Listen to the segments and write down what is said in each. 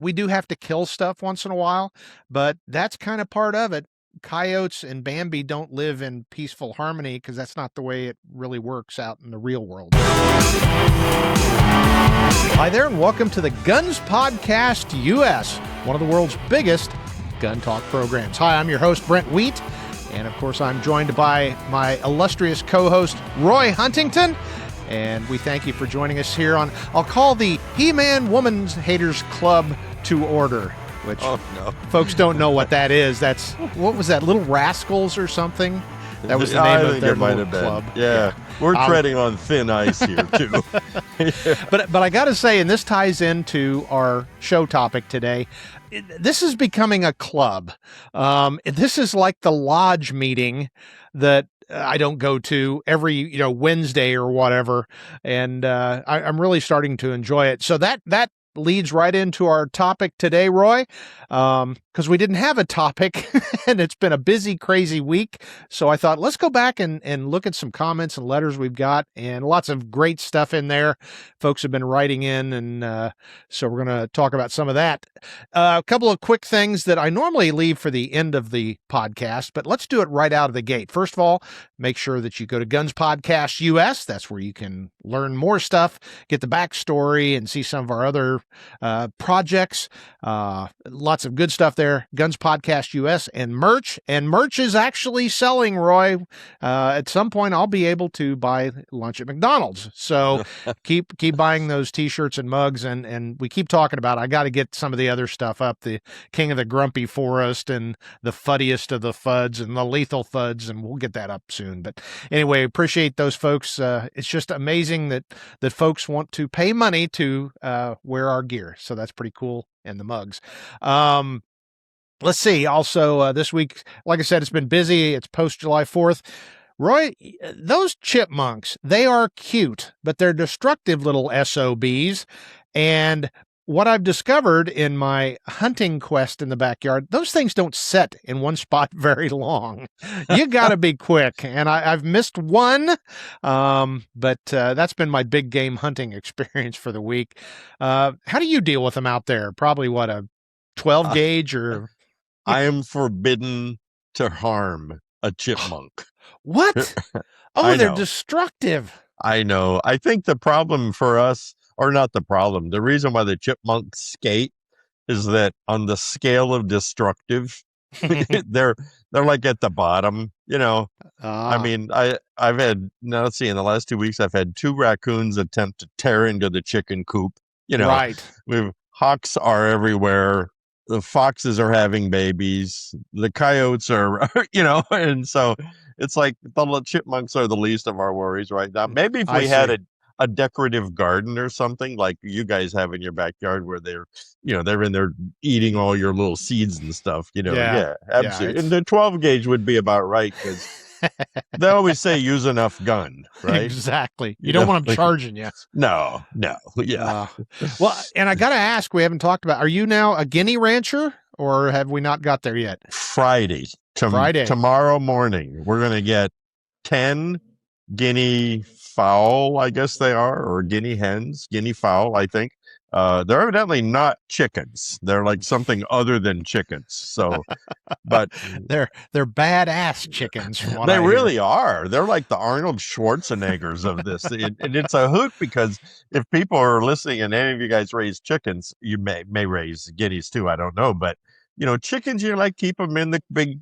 we do have to kill stuff once in a while, but that's kind of part of it. Coyotes and Bambi don't live in peaceful harmony because that's not the way it really works out in the real world. Hi there, and welcome to the Guns Podcast US, one of the world's biggest gun talk programs. Hi, I'm your host, Brent Wheat, and of course, I'm joined by my illustrious co-host, Roy Huntington, and we thank you for joining us here on, I'll call the He-Man Woman's Haters Club to order, which folks don't know what that is. That's, what was that, Little Rascals or something? That was the name of their little club. Yeah. We're treading on thin ice here, too. But I got to say, and this ties into our show topic today, this is becoming a club. This is like the lodge meeting that I don't go to every, Wednesday or whatever. And I'm really starting to enjoy it. So that leads right into our topic today, Roy, because we didn't have a topic and it's been a busy, crazy week. So I thought, let's go back and look at some comments and letters we've got, and lots of great stuff in there. Folks have been writing in, and so we're going to talk about some of that. A couple of quick things that I normally leave for the end of the podcast, but let's do it right out of the gate. First of all, make sure that you go to Guns Podcast US. That's where you can learn more stuff, get the backstory, and see some of our other projects. Lots of good stuff there. Guns Podcast US, and merch is actually selling, Roy. At some point I'll be able to buy lunch at McDonald's, so keep buying those t-shirts and mugs, and we keep talking about I got to get some of the other stuff up, the King of the Grumpy Forest and the Fuddiest of the Fuds and the Lethal Thuds, and we'll get that up soon. But anyway, appreciate those folks. It's just amazing that folks want to pay money to wear our gear, so that's pretty cool. And the mugs. Let's see. Also, this week, like I said, it's been busy. It's post July 4th. Roy, those chipmunks, they are cute, but they're destructive little SOBs. And what I've discovered in my hunting quest in the backyard, those things don't set in one spot very long. You got to be quick. And I've missed one, but that's been my big game hunting experience for the week. How do you deal with them out there? Probably what, a 12 gauge or... I am forbidden to harm a chipmunk. What? Oh, they're destructive. I know. I think the problem for us, or not the problem, the reason why the chipmunks skate is that on the scale of destructive, they're like at the bottom, I mean, I've had, now let's see, in the last 2 weeks, I've had 2 raccoons attempt to tear into the chicken coop. Right. Hawks are everywhere. The foxes are having babies. The coyotes are, and so it's like the chipmunks are the least of our worries right now. Maybe if we had a decorative garden or something like you guys have in your backyard where they're in there eating all your little seeds and stuff, Yeah, absolutely. Yeah, and the 12 gauge would be about right, because they always say use enough gun, right? Exactly. You don't want them charging you. No. Yeah. Well, and I got to ask, we haven't talked about, are you now a guinea rancher, or have we not got there yet? Friday. Tomorrow morning, we're going to get 10 guinea fowl, I guess they are, or guinea hens, guinea fowl, I think. They're evidently not chickens. They're like something other than chickens. So, but they're badass chickens. From what they I really hear. are. They're like the Arnold Schwarzeneggers of this, and it's a hoot, because if people are listening and any of you guys raise chickens, you may raise guineas too. I don't know, but chickens, you like keep them in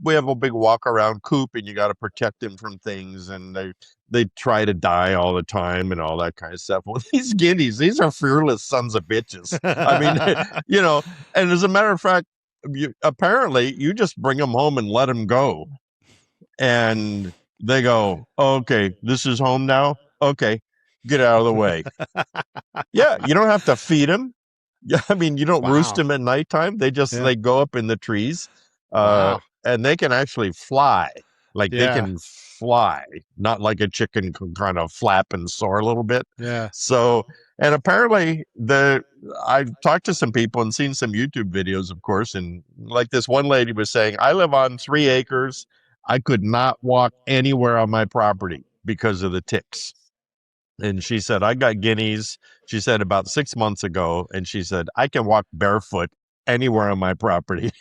we have a big walk around coop, and you got to protect them from things, and they try to die all the time and all that kind of stuff. Well, these guineas, these are fearless sons of bitches. I mean, and as a matter of fact, apparently you just bring them home and let them go. And they go, okay, this is home now. Okay, get out of the way. Yeah, you don't have to feed them. Yeah, I mean, you don't roost them at nighttime. They just they go up in the trees, and they can actually fly. Like they can fly, not like a chicken can kind of flap and soar a little bit. Yeah. So, and apparently I've talked to some people and seen some YouTube videos, of course, and like this one lady was saying, I live on 3 acres. I could not walk anywhere on my property because of the ticks. And she said, I got guineas, she said, about 6 months ago. And she said, I can walk barefoot anywhere on my property.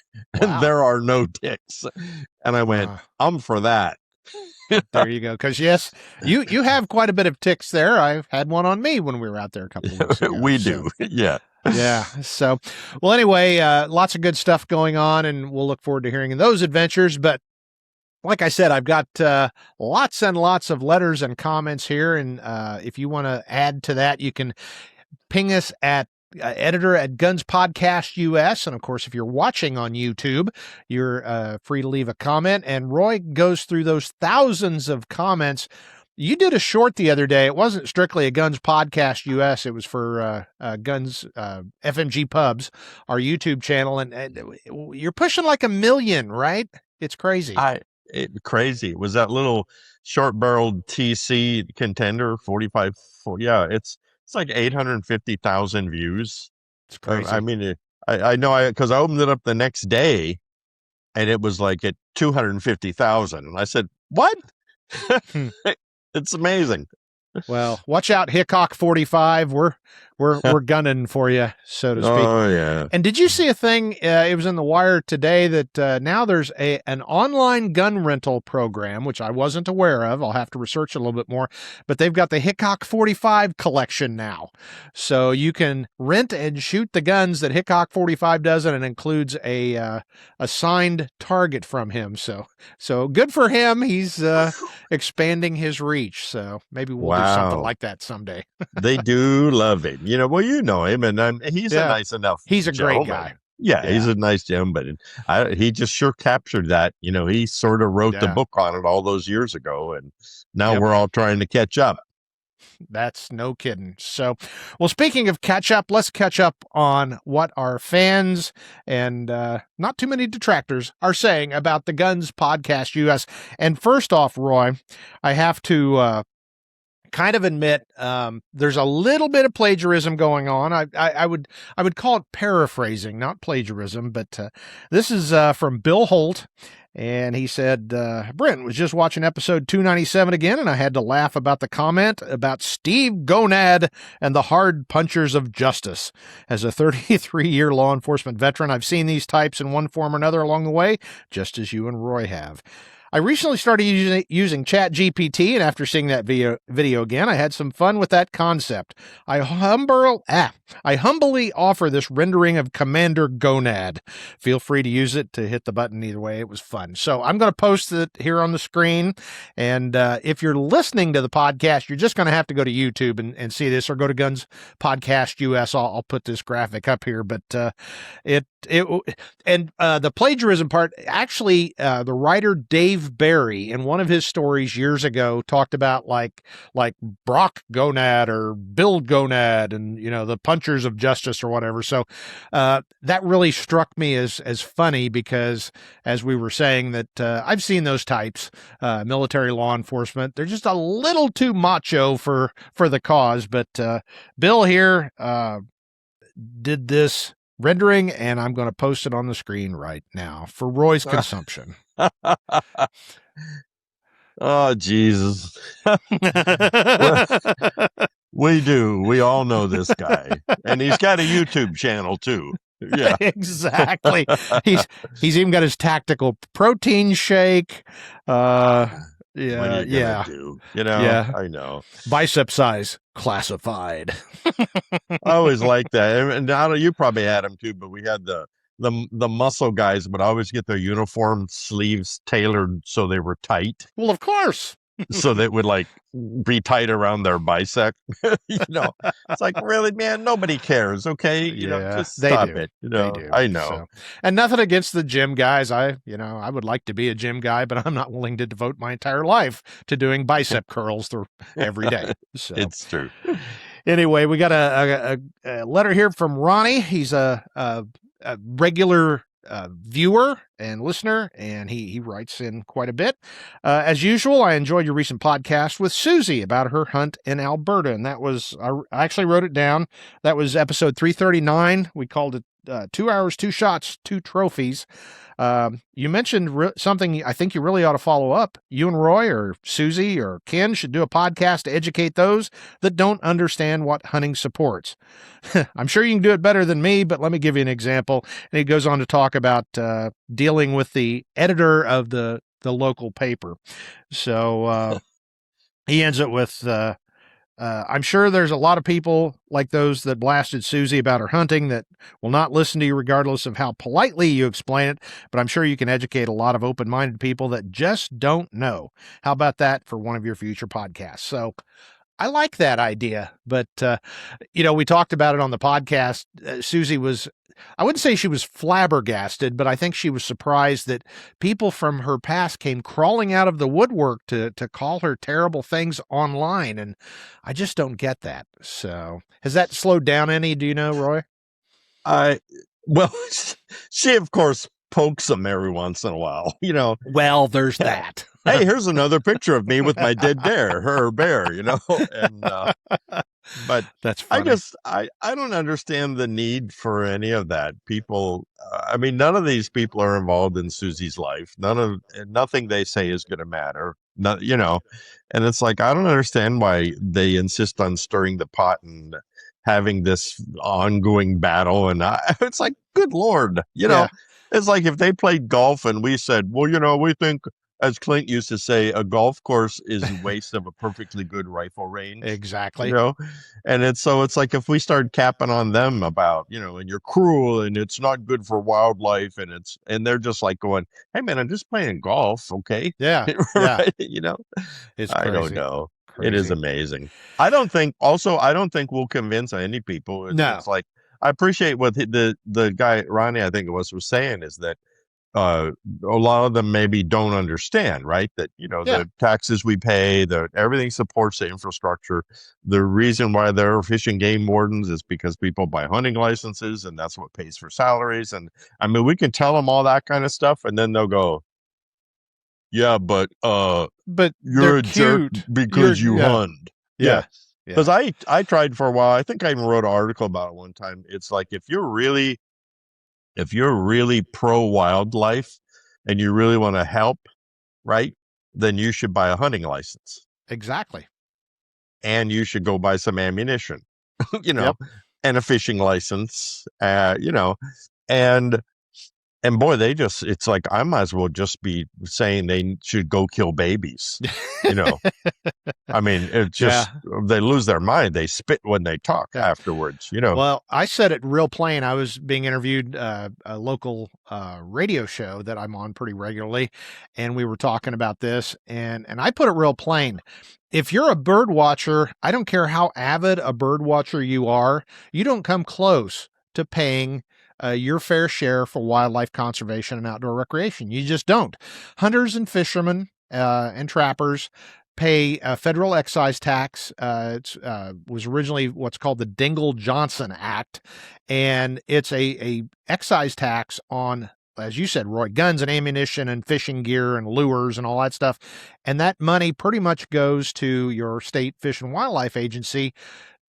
And Wow. there are no ticks. And I went, I'm for that. There you go. Because yes, you have quite a bit of ticks there. I had one on me when we were out there a couple of weeks ago. We do. Yeah. Yeah. So, well, anyway, lots of good stuff going on, and we'll look forward to hearing those adventures. But like I said, I've got lots and lots of letters and comments here. And if you want to add to that, you can ping us at editor at Guns Podcast US. And of course, if you're watching on YouTube, you're free to leave a comment. And Roy goes through those thousands of comments. You did a short the other day. It wasn't strictly a Guns Podcast US. It was for Guns FMG Pubs, our YouTube channel. And you're pushing like 1 million, right? It's crazy. Crazy. It was that little short-barreled TC contender, 45. Yeah, it's like 850,000 views. It's crazy. I mean, I know because I opened it up the next day, and it was like at 250,000, and I said, "What?" It's amazing. Well, watch out, Hickok 45. We're gunning for you, so to speak. Oh yeah. And did you see a thing? It was in the Wire today that now there's an online gun rental program, which I wasn't aware of. I'll have to research a little bit more. But they've got the Hickok 45 collection now, so you can rent and shoot the guns that Hickok 45 does, and it includes a signed target from him. So good for him. He's expanding his reach. So maybe we'll do something like that someday. They do love him. Well, you know him, and he's a nice enough. He's a gentleman. Great guy. Yeah, he's a nice gentleman. He just sure captured that. He sort of wrote the book on it all those years ago, and now we're all trying to catch up. That's no kidding. So, well, speaking of catch up, let's catch up on what our fans and not too many detractors are saying about the Guns Podcast US. And first off, Roy, I have to kind of admit there's a little bit of plagiarism going on. I would call it paraphrasing, not plagiarism, but this is from Bill Holt. And he said, Brent was just watching episode 297 again, and I had to laugh about the comment about Steve Gonad and the hard punchers of justice. As a 33-year law enforcement veteran, I've seen these types in one form or another along the way, just as you and Roy have. I recently started using ChatGPT, and after seeing that video again, I had some fun with that concept. I humbly offer this rendering of Commander Gonad. Feel free to use it to hit the button either way. It was fun. So I'm going to post it here on the screen, and if you're listening to the podcast, you're just going to have to go to YouTube and see this, or go to Guns Podcast US. I'll put this graphic up here, but the plagiarism part, actually, the writer Dave Barry, in one of his stories years ago, talked about like Brock Gonad or Bill Gonad and, the punchers of justice or whatever. So that really struck me as funny, because as we were saying that I've seen those types, military law enforcement, they're just a little too macho for the cause. But Bill here did this rendering, and I'm going to post it on the screen right now for Roy's consumption. Oh, Jesus. We do. We all know this guy. And he's got a YouTube channel, too. Yeah. Exactly. He's even got his tactical protein shake. Yeah. Do? I know. Bicep size classified. I always like that. And I know you probably had them too, but we had the muscle guys would always get their uniform sleeves tailored so they were tight. Well, of course. So they would be tight around their bicep. It's like, really, man, nobody cares. Okay. Just stop it. They do. I know. So, and nothing against the gym guys. I would like to be a gym guy, but I'm not willing to devote my entire life to doing bicep curls every day. So it's true. Anyway, we got a letter here from Ronnie. He's a regular viewer and listener, and he writes in quite a bit. As usual, I enjoyed your recent podcast with Susie about her hunt in Alberta, and that was, I actually wrote it down. That was episode 339. We called it 2 hours, 2 shots, 2 trophies. You mentioned something I think you really ought to follow up. You and Roy or Susie or Ken should do a podcast to educate those that don't understand what hunting supports. I'm sure you can do it better than me, but let me give you an example. And he goes on to talk about dealing with the editor of the local paper. So he ends it with, I'm sure there's a lot of people like those that blasted Susie about her hunting that will not listen to you regardless of how politely you explain it, but I'm sure you can educate a lot of open-minded people that just don't know. How about that for one of your future podcasts? So I like that idea, but we talked about it on the podcast. Susie was, I wouldn't say she was flabbergasted, but I think she was surprised that people from her past came crawling out of the woodwork to call her terrible things online, and I just don't get that. So has that slowed down any? Do you know, Roy? Well, she of course pokes them every once in a while, Well, there's that. Hey, here's another picture of me with my dead bear, her bear, and but that's funny. I don't understand the need for any of that. People, none of these people are involved in Susie's life. Nothing they say is going to matter. And it's like, I don't understand why they insist on stirring the pot and having this ongoing battle. And it's like, good Lord, it's like if they played golf and we said, well, we think, as Clint used to say, a golf course is a waste of a perfectly good rifle range. Exactly. And it's like if we start capping on them about, and you're cruel and it's not good for wildlife and they're just like going, hey man, I'm just playing golf. Okay. Yeah. Right? It's crazy. I don't know. Crazy. It is amazing. I don't think we'll convince any people. It's like, I appreciate what the guy, Ronnie, I think it was saying is that, a lot of them maybe don't understand, right? That, the taxes we pay, everything supports the infrastructure. The reason why there are fish and game wardens is because people buy hunting licenses and that's what pays for salaries. And we can tell them all that kind of stuff and then they'll go, yeah, but you're a jerk because you hunt. Yeah. Because I tried for a while. I think I even wrote an article about it one time. It's like, if you're really pro wildlife and you really want to help, right, then you should buy a hunting license. Exactly. And you should go buy some ammunition, and a fishing license, and boy, it's like, I might as well just be saying they should go kill babies. It's just, they lose their mind. They spit when they talk afterwards, Well, I said it real plain. I was being interviewed a local radio show that I'm on pretty regularly, and we were talking about this, and I put it real plain. If you're a bird watcher, I don't care how avid a bird watcher you are, you don't come close to paying your fair share for wildlife conservation and outdoor recreation. You just don't. Hunters and fishermen and trappers pay a federal excise tax. It was originally what's called the Dingell-Johnson Act, and it's a excise tax on, as you said, Roy, guns and ammunition and fishing gear and lures and all that stuff. And that money pretty much goes to your state fish and wildlife agency,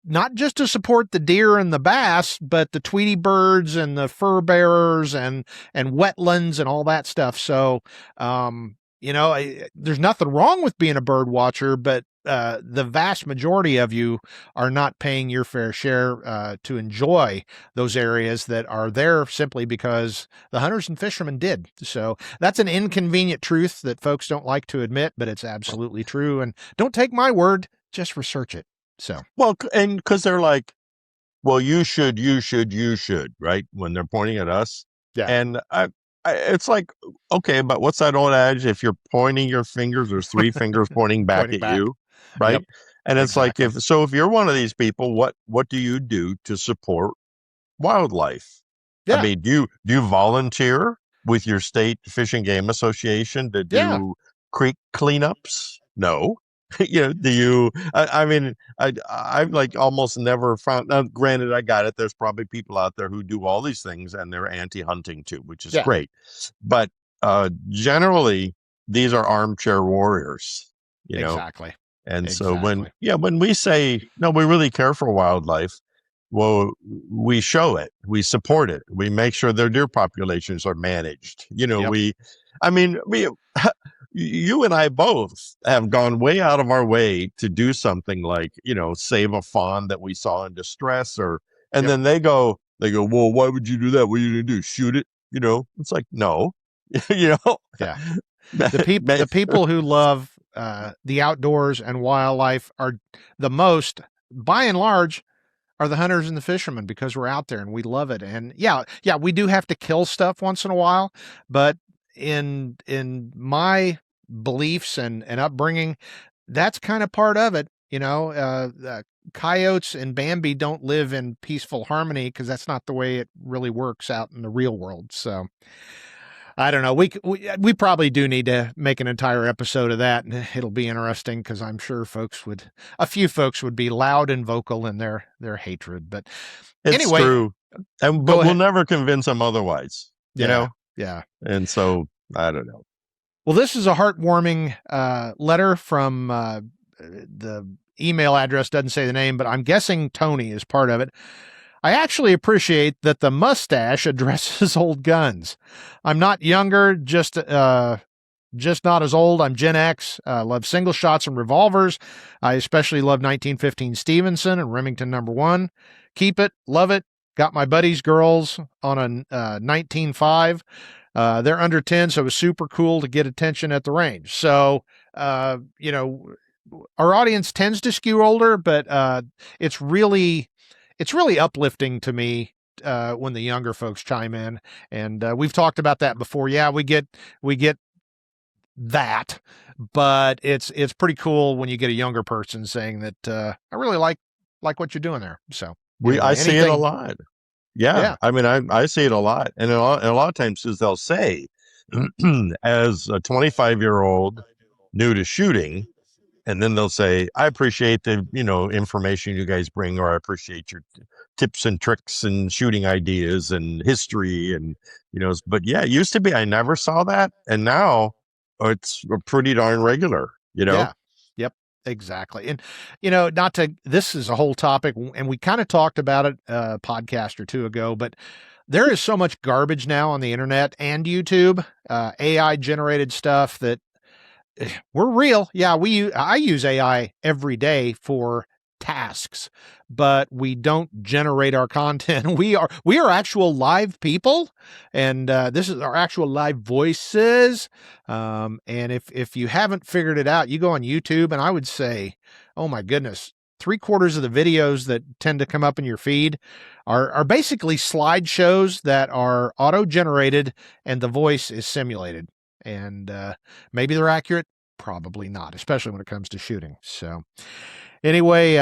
not just to support the deer and the bass, but the Tweety birds and the fur bearers and wetlands and all that stuff. So, there's nothing wrong with being a bird watcher, but the vast majority of you are not paying your fair share to enjoy those areas that are there simply because the hunters and fishermen did. So that's an inconvenient truth that folks don't like to admit, but it's absolutely true. And don't take my word, just research it. So, well, and because they're like, well, you should, right? When they're pointing at us. Yeah. And it's like, okay, but what's that old adage? If you're pointing your fingers, there's 3 fingers pointing back at you, right? Yep. And it's Exactly. like, if you're one of these people, what do you do to support wildlife? Yeah. Do you volunteer with your state fish and game association to do creek cleanups? No. Do you, I've like almost never found, now granted, I got it, there's probably people out there who do all these things and they're anti-hunting too, which is great. But generally, these are armchair warriors, Exactly. And so when we say, no, we really care for wildlife, Well, we show it, we support it, we make sure their deer populations are managed. Yep. I mean, you and I both have gone way out of our way to do something like, save a fawn that we saw in distress, and Yep. then they go, well, why would you do that? What are you going to do? Shoot it? It's like, no, you know, Yeah. The people who love the outdoors and wildlife are the most, by and large, are the hunters and the fishermen, because we're out there and we love it. And yeah, we do have to kill stuff once in a while, but in my beliefs and upbringing, that's kind of part of it. Coyotes and Bambi don't live in peaceful harmony, because that's not the way it really works out in the real world. So I don't know. We probably do need to make an entire episode of that, and it'll be interesting, because I'm sure a few folks would be loud and vocal in their hatred. But it's anyway, true, but we'll never convince them otherwise. Yeah. And so I don't know. Well, this is a heartwarming letter from the email address doesn't say the name, but I'm guessing Tony is part of it. I actually appreciate that the mustache addresses old guns. I'm not younger, just not as old. I'm Gen X. Love single shots and revolvers. I especially love 1915 Stevenson and Remington #1. Keep it, love it. Got my buddy's girls on a 19.5. They're under 10, so it was super cool to get attention at the range. So, our audience tends to skew older, but it's really uplifting to me when the younger folks chime in. And we've talked about that before. Yeah, we get that, but it's pretty cool when you get a younger person saying that I really like what you're doing there. So I see it a lot. Yeah. I mean, I see it a lot. And a lot of times they'll say, as a 25-year-old new to shooting, and then they'll say, I appreciate the, information you guys bring, or I appreciate your tips and tricks and shooting ideas and history. And, but yeah, it used to be, I never saw that. And now it's pretty darn regular, Yeah. Yep. Exactly. And, this is a whole topic, and we kind of talked about it a podcast or two ago, but there is so much garbage now on the internet and YouTube, AI generated stuff that we're real. Yeah, I use AI every day for tasks, but we don't generate our content. We are actual live people, and this is our actual live voices. And if you haven't figured it out, you go on YouTube, and I would say, oh my goodness, 3/4 of the videos that tend to come up in your feed are basically slideshows that are auto-generated, and the voice is simulated. And maybe they're accurate, probably not, especially when it comes to shooting. So anyway,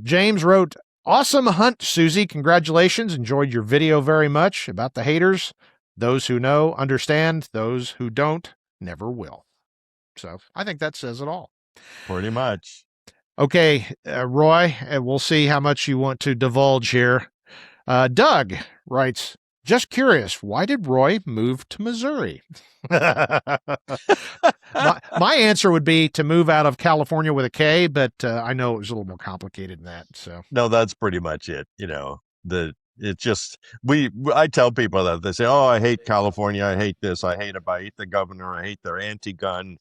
James wrote, awesome hunt, Susie. Congratulations. Enjoyed your video very much. About the haters, those who know understand, those who don't never will. So I think that says it all. Pretty much. Okay, Roy, we'll see how much you want to divulge here. Doug writes, just curious, why did Roy move to Missouri? my answer would be to move out of California with a K, but I know it was a little more complicated than that. So no, that's pretty much it. It's just I tell people that they say, "Oh, I hate California. I hate this. I hate the governor. I hate their anti-gun."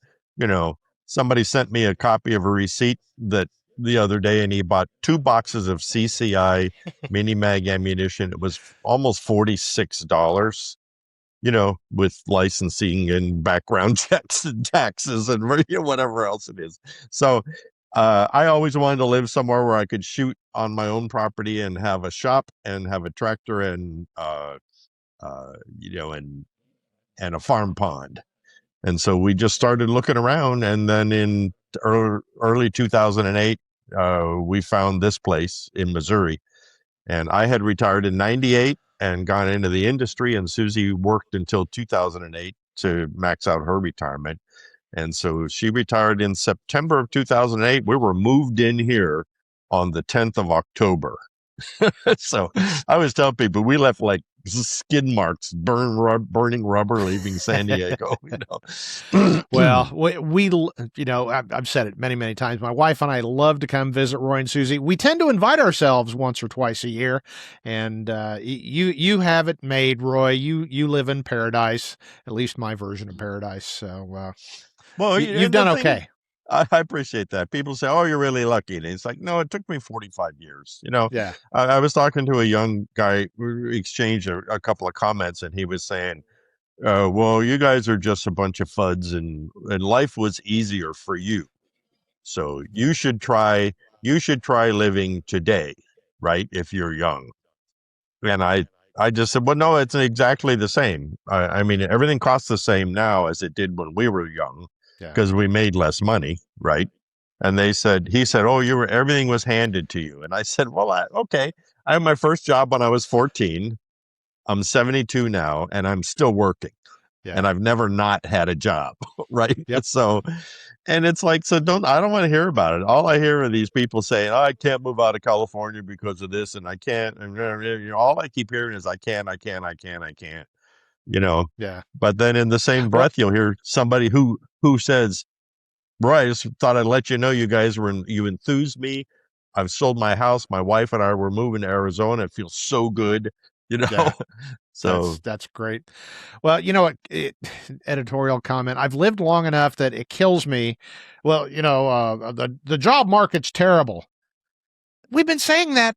Somebody sent me a copy of a receipt that the other day, and he bought 2 boxes of CCI mini mag ammunition. It was almost $46, with licensing and background checks and taxes and whatever else it is. So I always wanted to live somewhere where I could shoot on my own property and have a shop and have a tractor and and a farm pond. And so we just started looking around, and then in early 2008, we found this place in Missouri. And I had retired in 98 and gone into the industry, and Susie worked until 2008 to max out her retirement. And so she retired in September of 2008. We were moved in here on the 10th of October. So I was telling people we left like skid marks, burning rubber leaving San Diego. Well, I've said it many times. My wife and I love to come visit Roy and Susie. We tend to invite ourselves once or twice a year, and you have it made, Roy. You live in paradise, at least my version of paradise. So Well, you've and the done thing, okay. I appreciate that. People say, "Oh, you're really lucky," and it's like, no, it took me 45 years. Yeah, I was talking to a young guy. We exchanged a couple of comments, and he was saying, well, you guys are just a bunch of fuds, and life was easier for you. So you should try living today, right? If you're young." And I just said, well, no, it's exactly the same. I mean, everything costs the same now as it did when we were young yeah, because we made less money, right? And he said, oh, everything was handed to you. And I said, well, okay. I had my first job when I was 14. I'm 72 now, and I'm still working, yeah, and I've never not had a job, right? yep, So, and it's like, so I don't want to hear about it. All I hear are these people saying, oh, I can't move out of California because of this, and I can't. And all I keep hearing is, I can't, I can't, I can't, I can't. You know. yeah. But then in the same Well, breath, you'll hear somebody who says, "Roy, I just thought I'd let you know you enthused me. I've sold my house. My wife and I were moving to Arizona. It feels so good." You know. yeah. So That's great. Well, you know what? Editorial comment. I've lived long enough that it kills me. Well, the job market's terrible. We've been saying that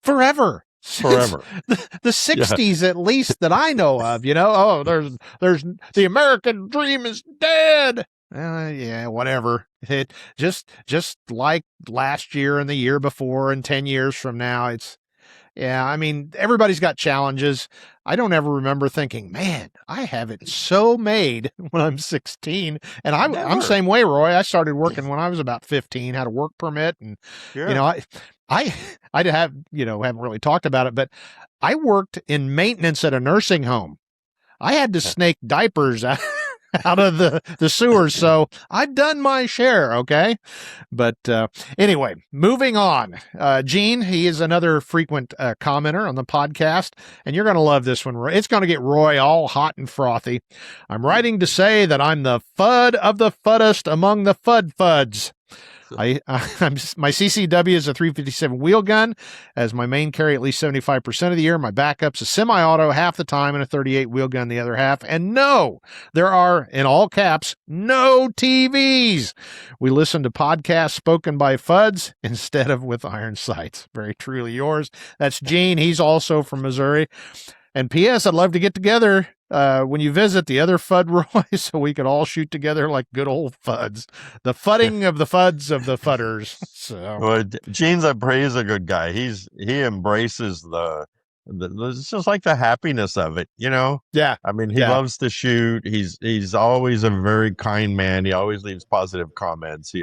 forever, since forever. the Yeah. 60s, at least that I know of. Oh, there's the American dream is dead. Yeah, whatever. It just like last year and the year before and 10 years from now, yeah, I mean, everybody's got challenges. I don't ever remember thinking, man, I have it so made when I'm 16. And I'm Never. same way, Roy. I started working when I was about 15, had a work permit. And, you know, Sure. I, I, I have, haven't really talked about it, but I worked in maintenance at a nursing home. I had to snake diapers out of the sewers. So I've done my share. Okay. But anyway, moving on. Gene, he is another frequent commenter on the podcast, and you're going to love this one. It's going to get Roy all hot and frothy. I'm writing to say that I'm the FUD of the fuddest among the FUD-FUDs. My CCW is a 357 wheel gun as my main carry at least 75% of the year. My backup's a semi-auto half the time and a 38 wheel gun the other half. And no, there are, in all caps, no TVs. We listen to podcasts spoken by FUDs instead of with iron sights. Very truly yours. That's Gene. He's also from Missouri. And P.S. I'd love to get together when you visit the other FUD Roy so we could all shoot together like good old FUDs. The fudding of the FUDs of the FUDders. So, Well, Gene's he's a good guy. He embraces it's just like the happiness of it, you know? yeah, I mean, he yeah, loves to shoot. He's always a very kind man. He always leaves positive comments.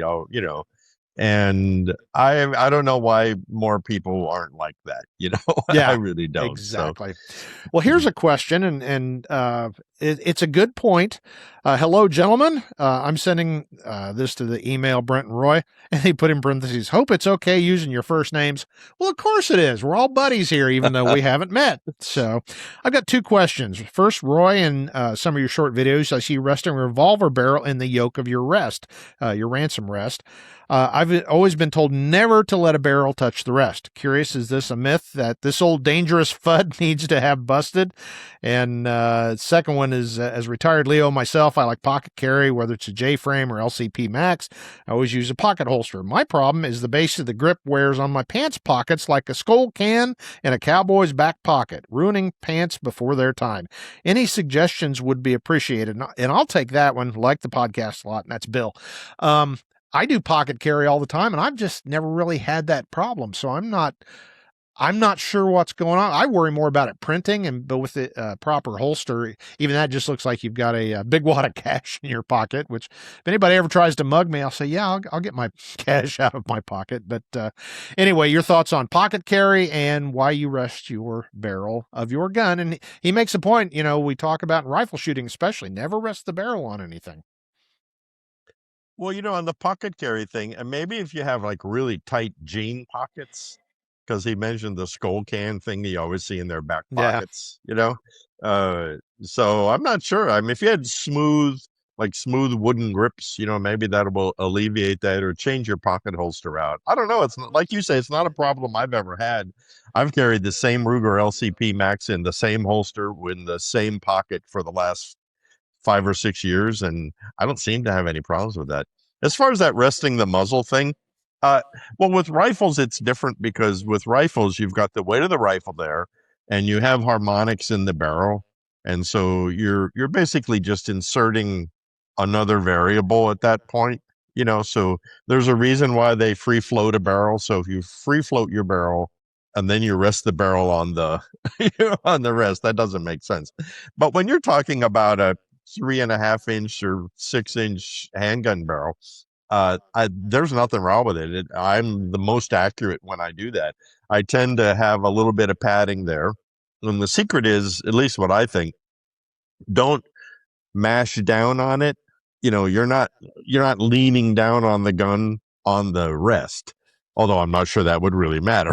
And I don't know why more people aren't like that, you know? I yeah, really don't. So, exactly. Well, here's a question, and it's a good point. Hello, gentlemen. I'm sending this to the email Brent and Roy, and they put in parentheses. Hope it's okay using your first names. Well, of course it is. We're all buddies here, even though we haven't met. So, I've got two questions. First, Roy, in some of your short videos, I see you resting a revolver barrel in the yoke of your your ransom rest. I've always been told never to let a barrel touch the rest. Curious, is this a myth that this old dangerous FUD needs to have busted? And second one is, as retired Leo myself, I like pocket carry, whether it's a J-frame or LCP Max. I always use a pocket holster. My problem is the base of the grip wears on my pants pockets like a skull can in a cowboy's back pocket, ruining pants before their time. Any suggestions would be appreciated. And I'll take that one, like the podcast a lot, and that's Bill. I do pocket carry all the time, and I've just never really had that problem. So I'm not sure what's going on. I worry more about it printing, but with the proper holster, even that just looks like you've got a big wad of cash in your pocket. Which, if anybody ever tries to mug me, I'll say, yeah, I'll get my cash out of my pocket. But anyway, your thoughts on pocket carry and why you rest your barrel of your gun. And he makes a point. We talk about in rifle shooting, especially, never rest the barrel on anything. well, on the pocket carry thing, and maybe if you have like really tight jean pockets, because he mentioned the skull can thing you always see in their back Yeah. pockets, so I'm not sure. I mean, if you had smooth wooden grips, maybe that will alleviate that, or change your pocket holster out. I don't know. It's not, like you say, it's not a problem I've ever had. I've carried the same Ruger LCP Max in the same holster in the same pocket for the last 5 or 6 years, and I don't seem to have any problems with that. As far as that resting the muzzle thing, uh, well, with rifles, it's different because with rifles, you've got the weight of the rifle there, and you have harmonics in the barrel, and so you're basically just inserting another variable at that point. So there's a reason why they free float a barrel. So if you free float your barrel and then you rest the barrel on the on the rest, that doesn't make sense. But when you're talking about a 3.5 inch or 6 inch handgun barrel, there's nothing wrong with it. I'm the most accurate when I do that. I tend to have a little bit of padding there. And the secret is, at least what I think, don't mash down on it. You're not leaning down on the gun on the rest. Although I'm not sure that would really matter,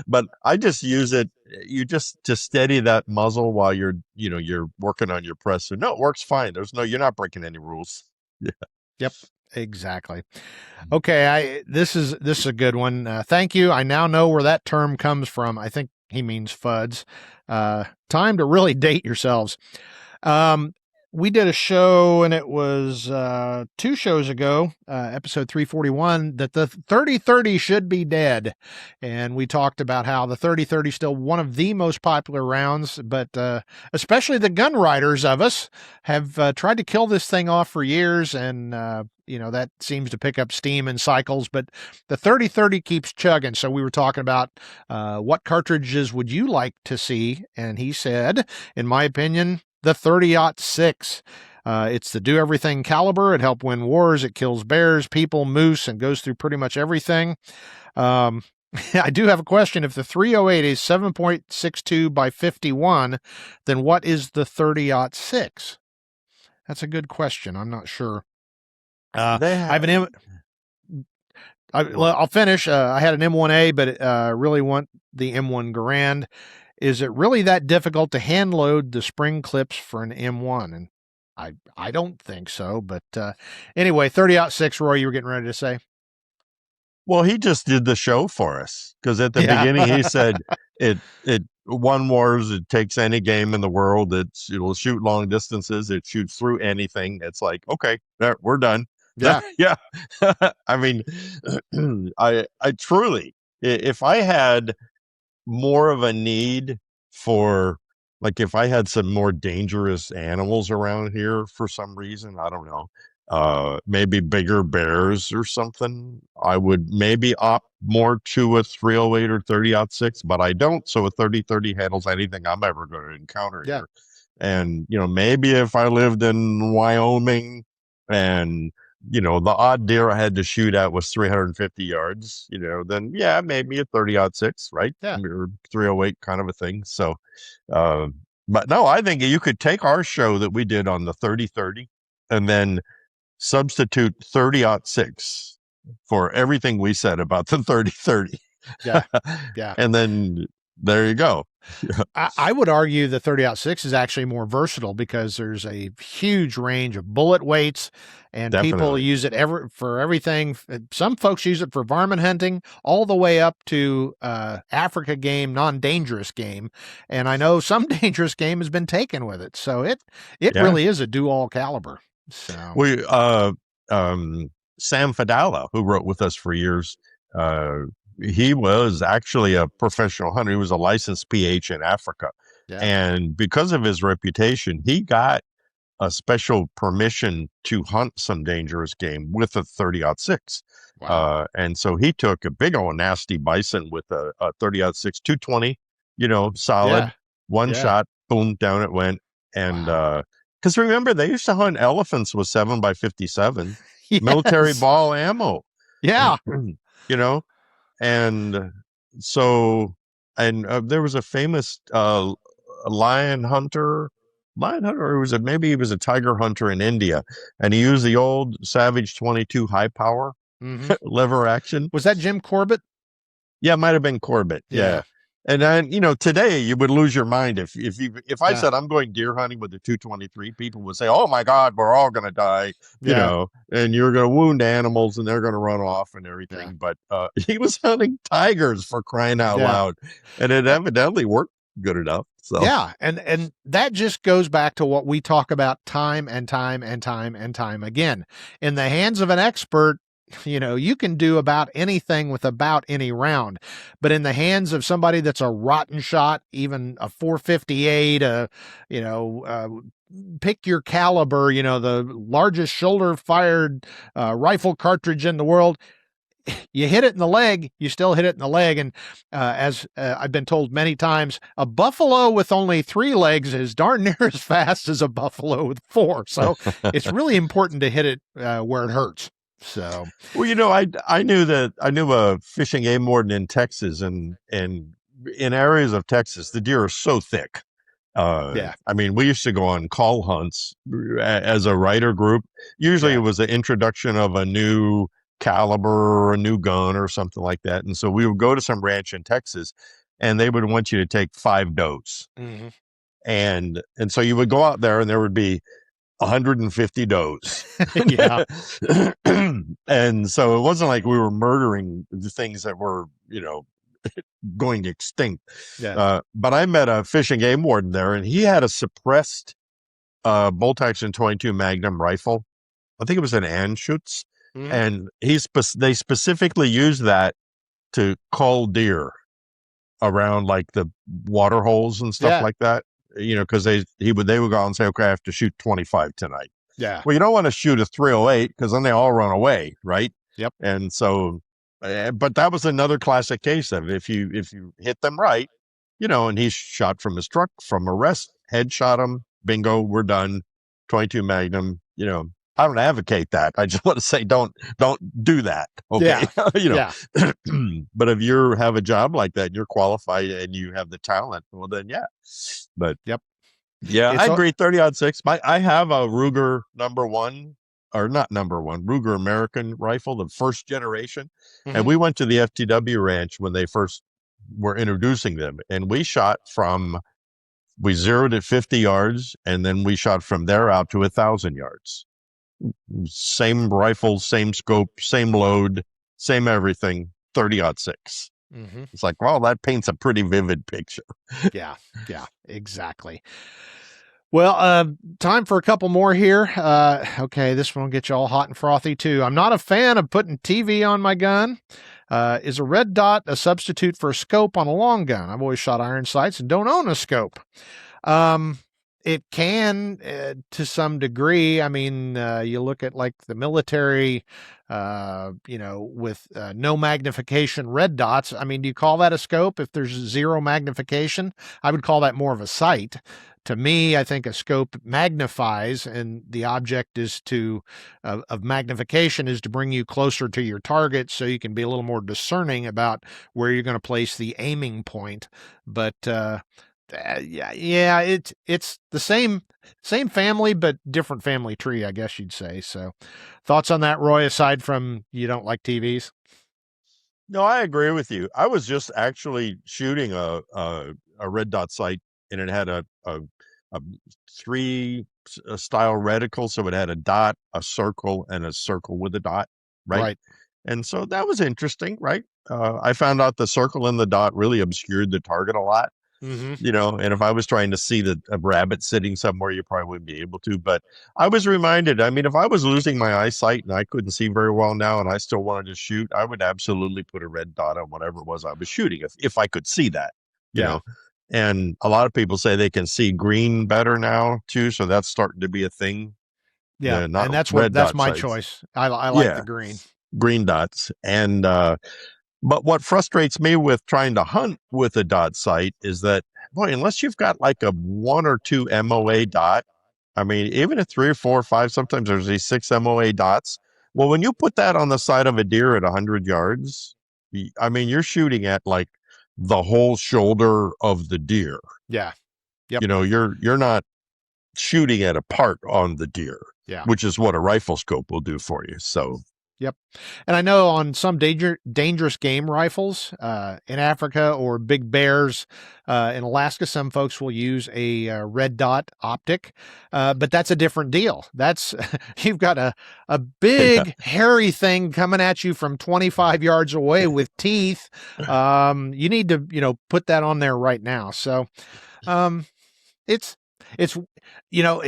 but I just use it. You just to steady that muzzle while you're working on your press. So no, it works fine. You're not breaking any rules. Yeah. Yep. Exactly. Okay. This is a good one. Thank you. I now know where that term comes from. I think he means FUDs. Time to really date yourselves. We did a show, and it was 2 shows ago, episode 341, that the 30-30 should be dead. And we talked about how the 30-30 is still one of the most popular rounds, but especially the gun writers of us have tried to kill this thing off for years, and that seems to pick up steam in cycles, but the 30-30 keeps chugging. So we were talking about what cartridges would you like to see? And he said, in my opinion, the 30-06. It's the do-everything caliber. It helped win wars. It kills bears, people, moose, and goes through pretty much everything. I do have a question. If the 308 is 7.62 by 51, then what is the 30-06? That's a good question. I'm not sure. I have an I'll finish. I had an M1A, but really want the M1 Garand. Is it really that difficult to hand load the spring clips for an M1? And I don't think so. But anyway, 30-06, Roy, you were getting ready to say? Well, he just did the show for us, because at the beginning he said it won wars. It takes any game in the world. It'll shoot long distances. It shoots through anything. It's like, okay, we're done. Yeah. Yeah. I mean, I truly, if I had more of a need for, like, if I had some more dangerous animals around here for some reason, I don't know, maybe bigger bears or something, I would maybe opt more to a 308 or 30-06, but I don't. So a 30-30 handles anything I'm ever going to encounter here. And, maybe if I lived in Wyoming and, the odd deer I had to shoot at was 350 yards, then yeah, maybe a 30-06, right? Yeah. Or 308 kind of a thing. So, but no, I think you could take our show that we did on the 30-30 and then substitute 30-06 for everything we said about the 30-30. Yeah. Yeah. And then there you go. I would argue the 30-06 is actually more versatile because there's a huge range of bullet weights, and people use it for everything. Some folks use it for varmint hunting, all the way up to Africa game, non-dangerous game. And I know some dangerous game has been taken with it. So it really is a do-all caliber. So we Sam Fadala, who wrote with us for years, he was actually a professional hunter. He was a licensed PH in Africa. Yeah. And because of his reputation, he got a special permission to hunt some dangerous game with a 30-06. Wow. And so he took a big old nasty bison with a 30-06, 220, solid, one shot, boom, down it went. And because remember, they used to hunt elephants with 7x57 military ball ammo. Yeah. And so, there was a famous lion hunter, or maybe he was a tiger hunter in India, and he used the old Savage 22 high power lever action. Was that Jim Corbett? Yeah, it might have been Corbett. Yeah. Yeah. And then, today you would lose your mind if I Yeah. said I'm going deer hunting with the 223, people would say, "Oh my God, we're all going to die," Yeah. and you're going to wound animals and they're going to run off and Yeah. everything. But he was hunting tigers, for crying out Yeah. loud, and it A- evidently worked good enough. So Yeah, and that just goes back to what we talk about time and time and time and time again. In the hands of an expert, you can do about anything with about any round. But in the hands of somebody that's a rotten shot, even a 458, you know, uh, pick your caliber, the largest shoulder fired rifle cartridge in the world, you hit it in the leg, you still hit it in the leg. And as I've been told many times, a buffalo with only 3 legs is darn near as fast as a buffalo with 4. So it's really important to hit it where it hurts. So, well, I knew a fishing game warden in Texas, and in areas of Texas, the deer are so thick. yeah, I mean, we used to go on call hunts as a writer group. Usually it yeah, was the introduction of a new caliber or a new gun or something like that. And so we would go to some ranch in Texas and they would want you to take 5 does. hmm And so you would go out there and there would be 150 does. yeah, And so it wasn't like we were murdering the things that were, going extinct. yeah, But I met a fish and game warden there, and he had a suppressed bolt action 22 Magnum rifle. I think it was an Anschutz, hmm and they specifically used that to call deer around like the water holes and stuff yeah, like that. Because they would go out and say, "Okay, I have to shoot 25 tonight." yeah, Well, you don't want to shoot a 308 because then they all run away, right? yep, And so, but that was another classic case of if you hit them right, and he shot from his truck from a rest, headshot him, bingo, we're done. 22 Magnum, I don't advocate that. I just want to say don't do that. Okay. yeah, yeah. But if you have a job like that, you're qualified and you have the talent, well then yeah. But Yep. yeah, I It's all, agree. 30-06. I have a Ruger #1, or not #1, Ruger American rifle, the first generation. And mhm. we went to the FTW ranch when they first were introducing them. And we zeroed at 50 yards, and then we shot from there out to 1,000 yards. Same rifle, same scope, same load, same everything, 30-06. hmm It's like, well, that paints a pretty vivid picture. Yeah, yeah, exactly. Well, time for a couple more here. Okay, this one will get you all hot and frothy too. I'm not a fan of putting TV on my gun. Is a red dot a substitute for a scope on a long gun? I've always shot iron sights and don't own a scope. Um, it can to some degree. I mean, you look at like the military, with no magnification red dots. I mean, do you call that a scope if there's 0 magnification? I would call that more of a sight. To me, I think a scope magnifies, and the object is of magnification is to bring you closer to your target so you can be a little more discerning about where you're going to place the aiming point. But yeah, it's the same family but different family tree, I guess you'd say. So, thoughts on that, Roy? Aside from you don't like TVs? No, I agree with you. I was just actually shooting a red dot sight, and it had a 3 style reticle, so it had a dot, a circle, and a circle with a dot, right? Right. And so that was interesting, right? I found out the circle and the dot really obscured the target a lot. Mm-hmm. And if I was trying to see a rabbit sitting somewhere, you probably wouldn't be able to. But I was reminded, I mean, if I was losing my eyesight and I couldn't see very well now and I still wanted to shoot, I would absolutely put a red dot on whatever it was I was shooting if I could see that, you Yeah. know. And a lot of people say they can see green better now too, so that's starting to be a thing. Yeah. Not And red that's dot my sights. choice. I like the Yeah, green. green dots. And but what frustrates me with trying to hunt with a dot sight is that, boy, unless you've got like a 1 or 2 MOA dot, I mean, even a 3 or 4 or 5, sometimes there's these 6 MOA dots. Well, when you put that on the side of a deer at 100 yards, I mean, you're shooting at like the whole shoulder of the deer. Yeah. Yep. You're not shooting at a part on the deer, Yeah. which is what a rifle scope will do for you. So Yep. And I know on some dangerous game rifles in Africa or big bears in Alaska, some folks will use a red dot optic, but that's a different deal. That's you've got a Yeah. big hairy thing coming at you from 25 yards away with teeth. You need to, put that on there right now. So um, it's it's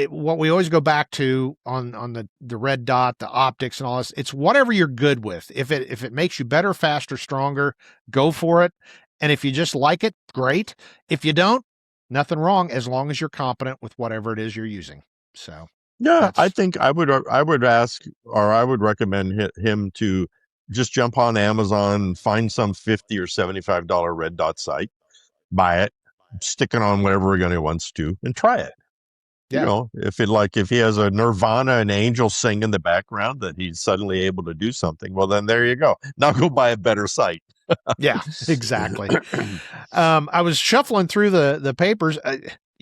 what we always go back to on the red dot, the optics and all this. It's whatever you're good with. If it makes you better, faster, stronger, go for it. And if you just like it, great. If you don't, nothing wrong as long as you're competent with whatever it is you're using. So Yeah, I that's think I would ask, or I would recommend him to just jump on Amazon, find some $50 or $75 red dot sight, buy it, stick it on whatever gun he wants to, and try it. yeah. If he has a Nirvana and Angel sing in the background that he's suddenly able to do something, well then there you go. Now go buy a better sight. Yeah, exactly. I was shuffling through the papers.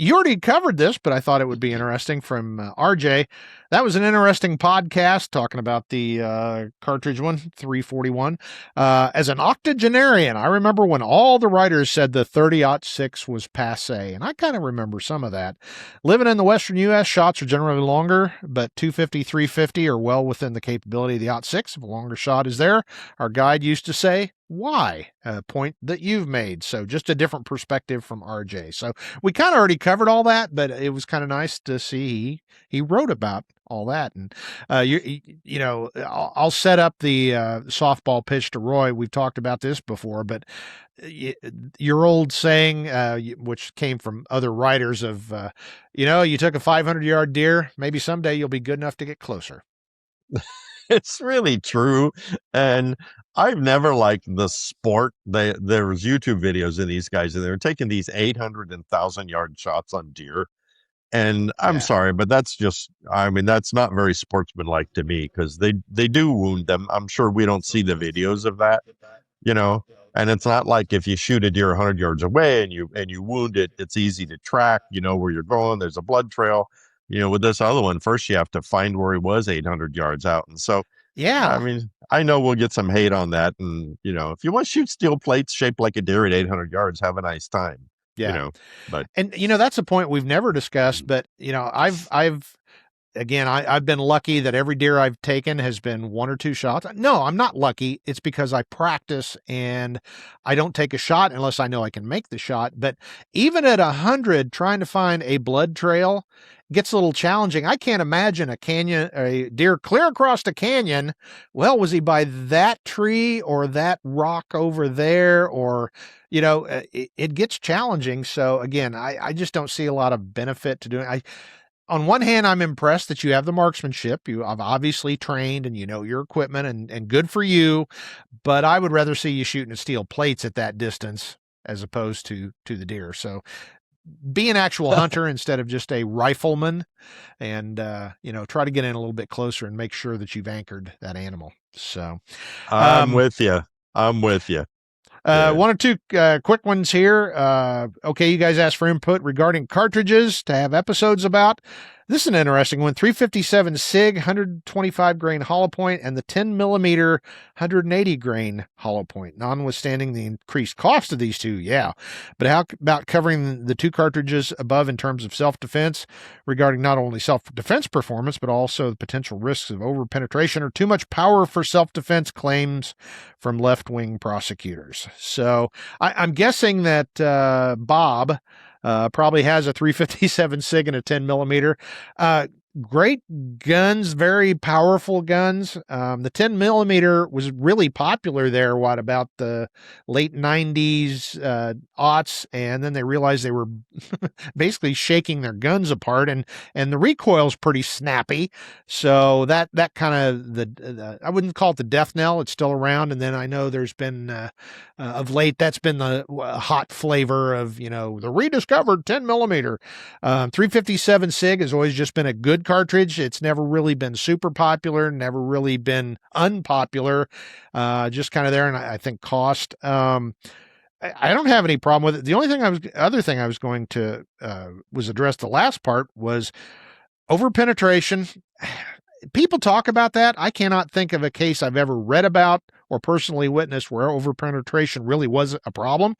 You already covered this, but I thought it would be interesting from RJ. That was an interesting podcast talking about the cartridge one, 341. As an octogenarian, I remember when all the writers said the 30-06 was passe, and I kind of remember some of that. Living in the western U.S., shots are generally longer, but 250, 350 are well within the capability of the 06 if a longer shot is there. Our guide used to say, why? A point that you've made. So just a different perspective from RJ. So we kind of already covered all that, but it was kind of nice to see he wrote about all that. And I'll set up the softball pitch to Roy. We've talked about this before, but your old saying, which came from other writers of, you took a 500-yard deer, maybe someday you'll be good enough to get closer. It's really true. And I've never liked the sport. There was YouTube videos of these guys, and they were taking these 800 and 1,000 yard shots on deer. And I'm Yeah. sorry, but that's not very sportsmanlike to me, because they do wound them. I'm sure we don't see the videos of that, you know. And it's not like if you shoot a deer 100 yards away and you wound it, it's easy to track. You know where you're going. There's a blood trail. With this other one, first you have to find where he was 800 yards out. And so, Yeah. I know we'll get some hate on that. And if you want to shoot steel plates shaped like a deer at 800 yards, have a nice time. You Yeah. know, but And that's a point we've never discussed, but I've again, I've been lucky that every deer I've taken has been one or two shots. No, I'm not lucky. It's because I practice and I don't take a shot unless I know I can make the shot. But even at 100, trying to find a blood trail gets a little challenging. I can't imagine a deer clear across a canyon. Well, was he by that tree or that rock over there? Or, it gets challenging. So again, I just don't see a lot of benefit to doing. On one hand, I'm impressed that you have the marksmanship. You have obviously trained and you know your equipment, and good for you. But I would rather see you shooting at steel plates at that distance as opposed to the deer. So be an actual hunter instead of just a rifleman, and try to get in a little bit closer and make sure that you've anchored that animal. So I'm with you. I'm with you. Yeah. One or two quick ones here. Okay, you guys asked for input regarding cartridges to have episodes about. This is an interesting one. 357 SIG, 125 grain hollow point, and the 10 millimeter 180 grain hollow point, notwithstanding the increased cost of these two. Yeah. But how about covering the two cartridges above in terms of self-defense regarding not only self-defense performance, but also the potential risks of over-penetration or too much power for self-defense claims from left-wing prosecutors? So I'm guessing that Bob probably has a 357 SIG and a 10 millimeter. Great guns, very powerful guns. The 10 millimeter was really popular there, about the late 90s, aughts, and then they realized they were basically shaking their guns apart, and the recoil's pretty snappy. So that kind of I wouldn't call it the death knell. It's still around, and then I know there's been of late that's been the hot flavor of the rediscovered 10 millimeter. 357 SIG has always just been a good cartridge. It's never really been super popular, never really been unpopular, just kind of there. And I think cost. I don't have any problem with it. The only other thing I was going to was address the last part was over penetration. people talk about that. I cannot think of a case I've ever read about or personally witnessed where overpenetration really was a problem.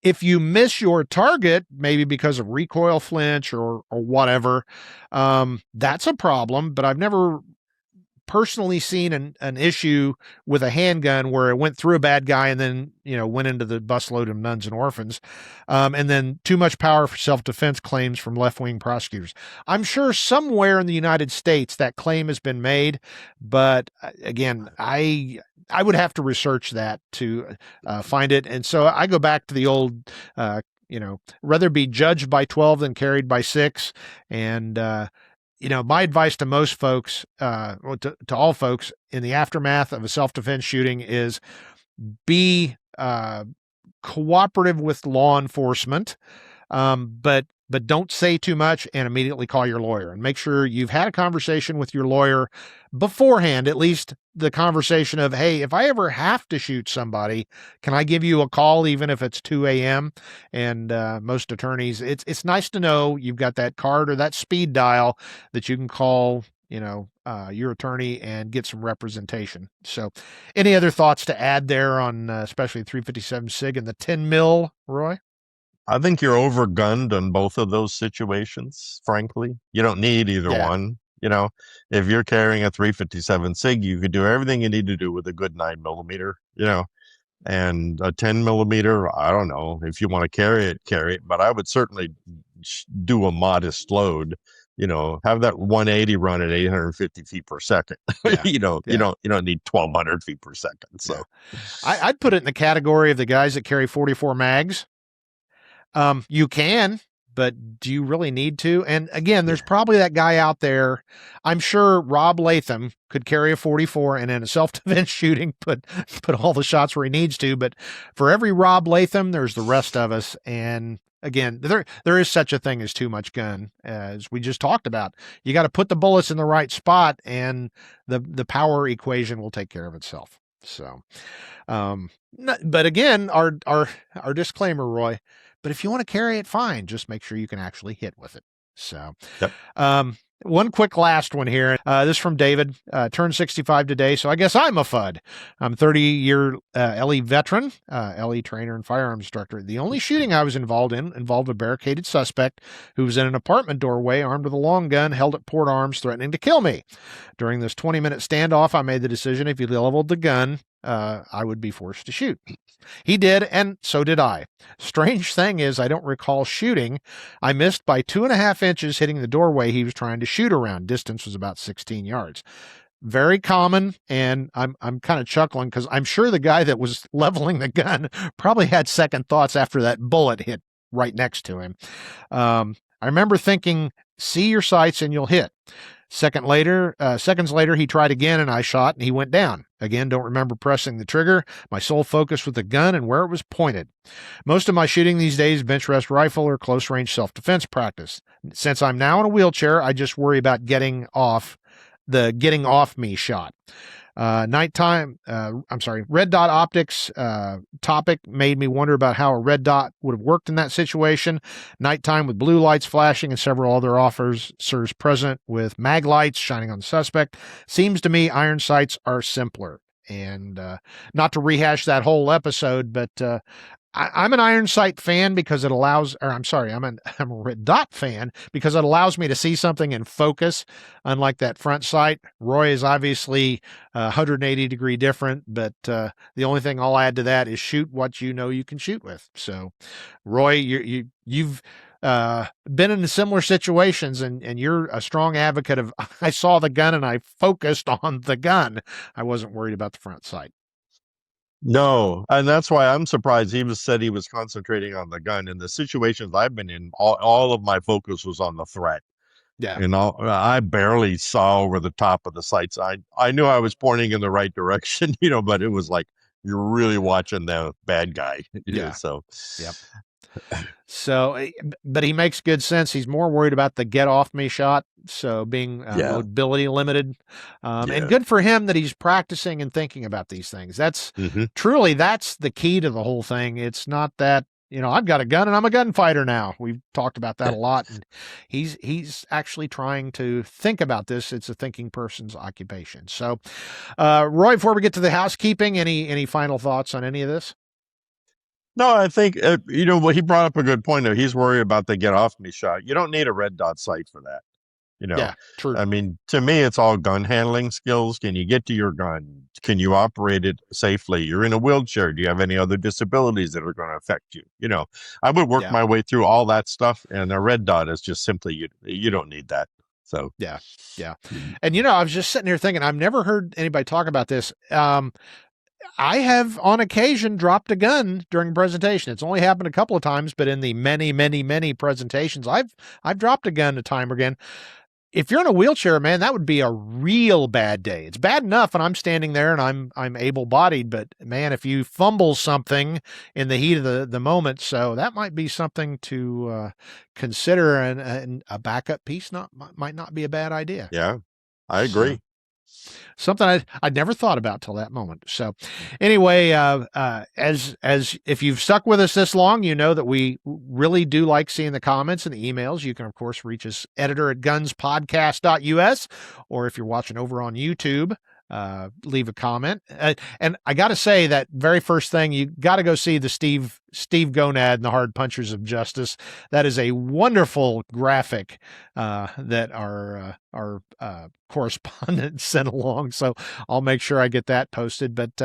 If you miss your target, maybe because of recoil flinch or whatever, that's a problem. But I've never personally seen an issue with a handgun where it went through a bad guy and then, went into the busload of nuns and orphans. And then too much power for self-defense claims from left-wing prosecutors. I'm sure somewhere in the United States that claim has been made, but again, I would have to research that to find it. And so I go back to the old, rather be judged by 12 than carried by 6. And, my advice to most folks, to all folks in the aftermath of a self-defense shooting is be cooperative with law enforcement, but don't say too much and immediately call your lawyer, and make sure you've had a conversation with your lawyer beforehand, at least the conversation of, hey, if I ever have to shoot somebody, can I give you a call even if it's 2 a.m.? And most attorneys, it's nice to know you've got that card or that speed dial that you can call, your attorney and get some representation. So any other thoughts to add there on especially 357 SIG and the 10 mil, Roy? I think you're overgunned on both of those situations, frankly. You don't need either one. If you're carrying a 357 SIG, you could do everything you need to do with a good 9mm, and a 10mm, I don't know. If you want to carry it. But I would certainly do a modest load. Have that 180 run at 850 feet per second. Yeah. You don't need 1,200 feet per second. So I'd put it in the category of the guys that carry 44 mags. You can, but do you really need to? And again, there's probably that guy out there. I'm sure Rob Latham could carry a 44 and in a self-defense shooting put all the shots where he needs to. But for every Rob Latham, there's the rest of us. And again, there is such a thing as too much gun, as we just talked about. You got to put the bullets in the right spot, and the power equation will take care of itself. So, but again, our disclaimer, Roy. But if you want to carry it, fine. Just make sure you can actually hit with it. So, one quick last one here. This is from David. Turned 65 today, so I guess I'm a FUD. I'm a 30-year LE veteran, LE trainer and firearms instructor. The only shooting I was involved in involved a barricaded suspect who was in an apartment doorway armed with a long gun held at port arms, threatening to kill me. During this 20-minute standoff, I made the decision if he leveled the gun, I would be forced to shoot. He did, and so did I. Strange thing is, I don't recall shooting. I missed by 2.5 inches hitting the doorway he was trying to shoot around. Distance was about 16 yards. Very common, and I'm kind of chuckling because I'm sure the guy that was leveling the gun probably had second thoughts after that bullet hit right next to him. I remember thinking, see your sights and you'll hit. Seconds later, he tried again and I shot and he went down. Again, don't remember pressing the trigger. My sole focus was the gun and where it was pointed. Most of my shooting these days, bench rest rifle or close range self-defense practice. Since I'm now in a wheelchair, I just worry about getting off me shot. Red dot optics topic made me wonder about how a red dot would have worked in that situation. Nighttime with blue lights flashing and several other officers present with mag lights shining on the suspect. Seems to me iron sights are simpler. And not to rehash that whole episode, but I'm an iron sight fan because it allows, I'm a red dot fan because it allows me to see something in focus, unlike that front sight. Roy is obviously 180 degree different, but the only thing I'll add to that is shoot what you know you can shoot with. So, Roy, you've been in similar situations, and you're a strong advocate of, I saw the gun and I focused on the gun. I wasn't worried about the front sight. No, and that's why I'm surprised he said he was concentrating on the gun. In the situations I've been in, all of my focus was on the threat. Yeah. And I barely saw over the top of the sights. I knew I was pointing in the right direction, but it was like you're really watching the bad guy. Yeah. So, yep. So, but he makes good sense. He's more worried about the get off me shot. So being mobility limited, and good for him that he's practicing and thinking about these things. That's truly, that's the key to the whole thing. It's not that, I've got a gun and I'm a gunfighter now. We've talked about that a lot. And he's actually trying to think about this. It's a thinking person's occupation. So, Roy, before we get to the housekeeping, any final thoughts on any of this? No, I think, well, he brought up a good point. Though. He's worried about the get off me shot. You don't need a red dot sight for that. Yeah, true. I mean, to me, it's all gun handling skills. Can you get to your gun? Can you operate it safely? You're in a wheelchair. Do you have any other disabilities that are going to affect you? I would work my way through all that stuff, and a red dot is just simply you don't need that. So yeah. And I was just sitting here thinking, I've never heard anybody talk about this. I have on occasion dropped a gun during a presentation. It's only happened a couple of times, but in the many, many, many presentations, I've dropped a gun a time or again. If you're in a wheelchair, man, that would be a real bad day. It's bad enough when I'm standing there and I'm able-bodied, but man, if you fumble something in the heat of the moment, so that might be something to consider, and a backup piece might not be a bad idea. Yeah, I agree. Something I'd never thought about till that moment. So anyway, as if you've stuck with us this long, you know that we really do like seeing the comments and the emails. You can, of course, reach us editor@gunspodcast.us, or if you're watching over on YouTube, leave a comment. And I got to say that very first thing, you got to go see the Steve Gonad and the Hard Punchers of Justice. That is a wonderful graphic that our correspondent sent along. So I'll make sure I get that posted. But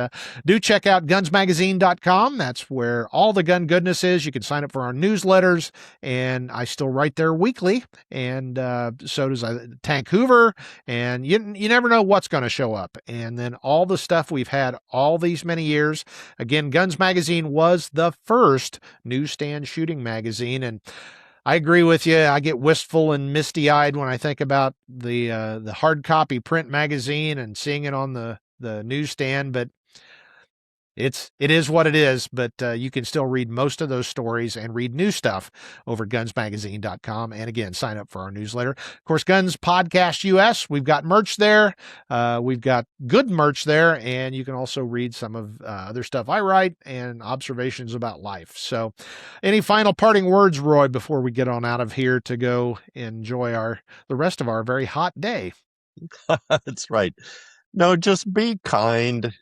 do check out gunsmagazine.com. That's where all the gun goodness is. You can sign up for our newsletters, and I still write there weekly. And so does Tank Hoover. And you never know what's going to show up. And then all the stuff we've had all these many years. Again, Guns Magazine was the first newsstand shooting magazine, and I agree with you. I get wistful and misty-eyed when I think about the hard copy print magazine and seeing it on the newsstand, but it is what it is. But you can still read most of those stories and read new stuff over gunsmagazine.com. And again, sign up for our newsletter. Of course, Guns Podcast US, we've got merch there. We've got good merch there. And you can also read some of other stuff I write and observations about life. So any final parting words, Roy, before we get on out of here to go enjoy the rest of our very hot day? That's right. No, just be kind.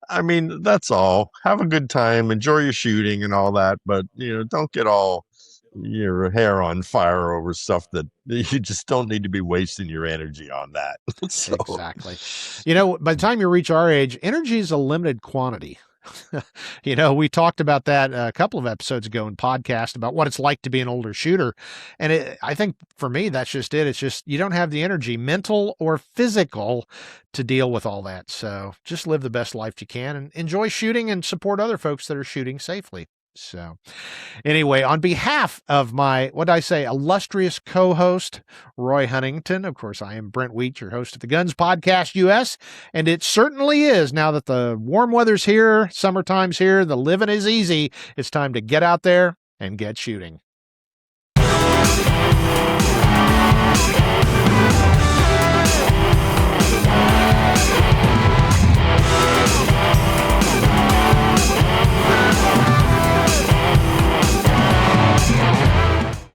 I mean, that's all. Have a good time, enjoy your shooting and all that, but don't get all your hair on fire over stuff that you just don't need to be wasting your energy on that. So. Exactly. By the time you reach our age, energy is a limited quantity. We talked about that a couple of episodes ago in podcast about what it's like to be an older shooter. And I think for me, that's just it. It's just, you don't have the energy, mental or physical, to deal with all that. So just live the best life you can and enjoy shooting and support other folks that are shooting safely. So anyway, on behalf of my, illustrious co-host, Roy Huntington, of course, I am Brent Wheat, your host of the Guns Podcast US, and it certainly is, now that the warm weather's here, summertime's here, the living is easy, it's time to get out there and get shooting.